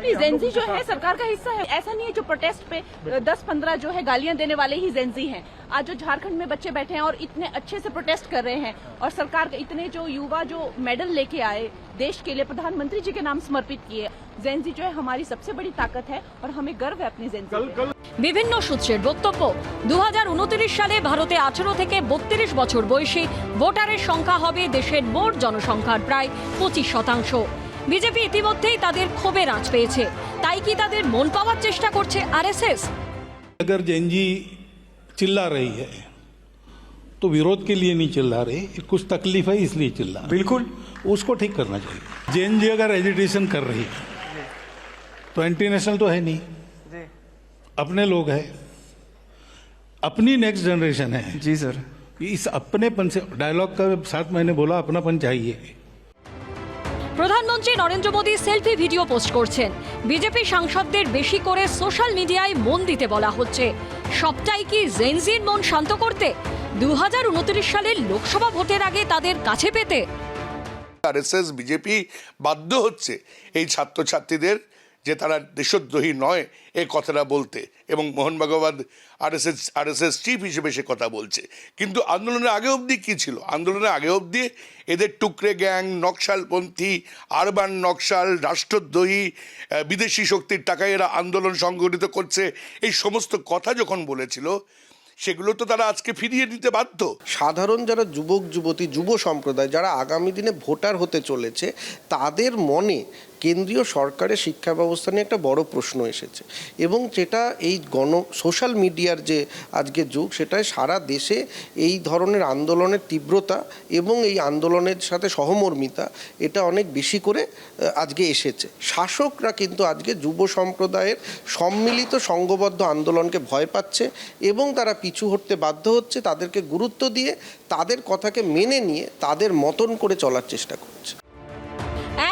नहीं, जेंजी जो है सरकार का हिस्सा है। ऐसा नहीं है जो प्रोटेस्ट पे 10-15 जो है गालियां देने वाले ही जेंजी हैं। आज जो झारखंड में बच्चे बैठे हैं और इतने अच्छे से प्रोटेस्ट कर रहे हैं और सरकार के इतने जो युवा जो मेडल लेके आए देश के लिए, प्रधानमंत्री जी के नाम समर्पित किए, जेंजी जो है हमारी सबसे बड़ी ताकत है और हमें गर्व है अपनी जेंजी पे। বিভিন্ন সূত্রের বক্তব্য 2029 সালে ভারতে 18 থেকে 32 বছর বয়সী ভোটারের সংখ্যা হবে দেশের মোট জনসংখ্যার প্রায় 25%। বিজেপি ইতিমধ্যেই তাদের ক্ষোভের আঁচ পেয়েছে, তাই কি তাদের মন পাওয়ার চেষ্টা করছে আরএসএস? अगर जेएनजी चिल्ला रही है तो विरोध के लिए नहीं चिल्ला रही, कुछ तकलीफ है इसलिए चिल्ला रही। बिल्कुल उसको ठीक करना चाहिए। जेएनजी अगर एजिटेशन कर रही है तो एंटी नेशनल तो है नहीं, अपने लोग हैं, अपनी नेक्स्ट जनरेशन है जी सर। इस अपनेपन से डायलॉग का साथ मैंने बोला अपनापन चाहिए। প্রধানমন্ত্রী Narendra Modi selfie video post করছেন। বিজেপি সাংসদদের বেশি করে সোশ্যাল মিডিয়ায় মন দিতে বলা হচ্ছে। সবটাই কি জেনজির মন শান্ত করতে, 2029 সালের লোকসভা ভোটের আগে তাদের কাছে পেতে? আরএসএস বিজেপি বাধ্য হচ্ছে এই ছাত্রছাত্রীদের যে তারা দেশদ্রোহী নয় এই কথাটা বলতে, এবং মোহন ভাগবত আরএসএস চিফ হিসেবে সে কথা বলছে। কিন্তু আন্দোলনের আগে অবধি কী ছিল? আন্দোলনের আগে অবধি এদের টুকরে গ্যাং, নকশালপন্থী, আরবান নকশাল, রাষ্ট্রদ্রোহী, বিদেশি শক্তির টাকায় এরা আন্দোলন সংগঠিত করছে, এই সমস্ত কথা যখন বলেছিল সেগুলো তো তারা আজকে ফিরিয়ে দিতে বাধ্য। সাধারণ যারা যুবক যুবতী, যুব সম্প্রদায় যারা আগামী দিনে ভোটার হতে চলেছে, তাদের মনে কেন্দ্রীয় সরকারের শিক্ষা ব্যবস্থা নিয়ে একটা বড় প্রশ্ন এসেছে, এবং যেটা এই সোশ্যাল মিডিয়ার যে আজকে যুগ, সেটায় সারা দেশে এই ধরনের আন্দোলনের তীব্রতা এবং এই আন্দোলনের সাথে সহমর্মিতা এটা অনেক বেশি করে আজকে এসেছে। শাসকরা কিন্তু আজকে যুব সম্প্রদায়ের সম্মিলিত সংঘবদ্ধ আন্দোলনকে ভয় পাচ্ছে এবং তারা পিছু হটতে বাধ্য হচ্ছে, তাদেরকে গুরুত্ব দিয়ে তাদের কথাকে মেনে নিয়ে তাদের মতন করে চলার চেষ্টা করছে।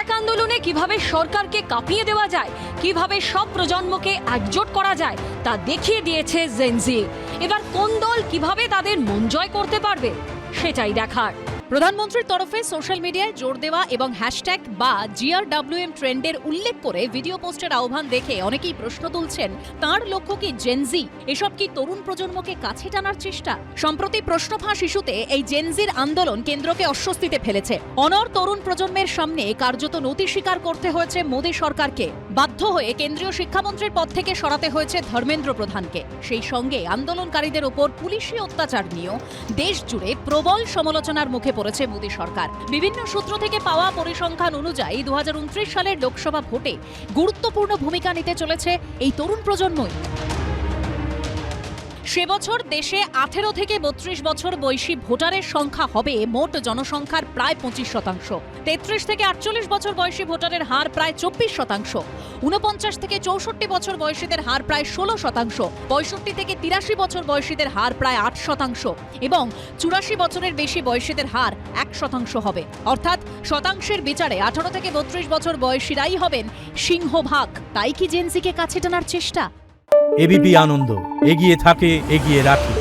এক আন্দোলনে কিভাবে সরকারকে কাঁপিয়ে দেওয়া যায়, কিভাবে সব প্রজন্মকে একজোট করা যায়, তা দেখিয়ে দিয়েছে জেনজি। এবার কোন দল কিভাবে তাদের মন জয় করতে পারবে সেটাই দেখার। প্রধানমন্ত্রীর তরফে সোশ্যাল মিডিয়ায় জোর দেওয়া এবং হ্যাশট্যাগ বা GRWM ট্রেন্ডের উল্লেখ করে ভিডিও পোস্টের আহ্বান দেখে অনেকেই প্রশ্ন তুলছেন, তার লক্ষ্য কি জেনজি? এসব কি তরুণ প্রজন্মকে কাছে টানার চেষ্টা? সম্প্রতি প্রশ্ন ফাঁস ইস্যুতে এই জেনজির আন্দোলন কেন্দ্রকে অস্বস্তিতে ফেলেছে। অনড় তরুণ প্রজন্মের সামনে কার্যত নতি স্বীকার করতে হয়েছে মোদী সরকারকে। বাধ্য হয়ে কেন্দ্রীয় শিক্ষামন্ত্রীর পদ থেকে সরাতে হয়েছে ধর্মেন্দ্র প্রধানকে। সেই সঙ্গে আন্দোলনকারীদের ওপর পুলিশি অত্যাচার নিয়েও দেশ জুড়ে প্রবল সমালোচনার মুখে পড়েছে মোদী সরকার। বিভিন্ন সূত্র থেকে পাওয়া পরিসংখ্যান অনুযায়ী 2029 সালের লোকসভা ভোটে গুরুত্বপূর্ণ ভূমিকা নিতে চলেছে এই তরুণ প্রজন্মই। সে বছর দেশে 18 থেকে 32 বছর বয়সী ভোটারের সংখ্যা হবে মোট জনসংখ্যার প্রায় 25%। 33 থেকে 48 বছর বয়সী ভোটারের হার প্রায় 24%। 49 থেকে 64 বছর বয়সীদের হার প্রায় 16%। 65 থেকে 83 বছর বয়সীদের হার প্রায় 8% এবং 84 বছরের বেশি বয়সীদের হার 1% হবে। অর্থাৎ শতাংশের বিচারে 18 থেকে 32 বছর বয়সীরাই হবেন সিংহভাগ। তাই কি জেনজিকে কাছে টানার চেষ্টা? এবিপি আনন্দ এগিয়ে থাকে, এগিয়ে রাখে।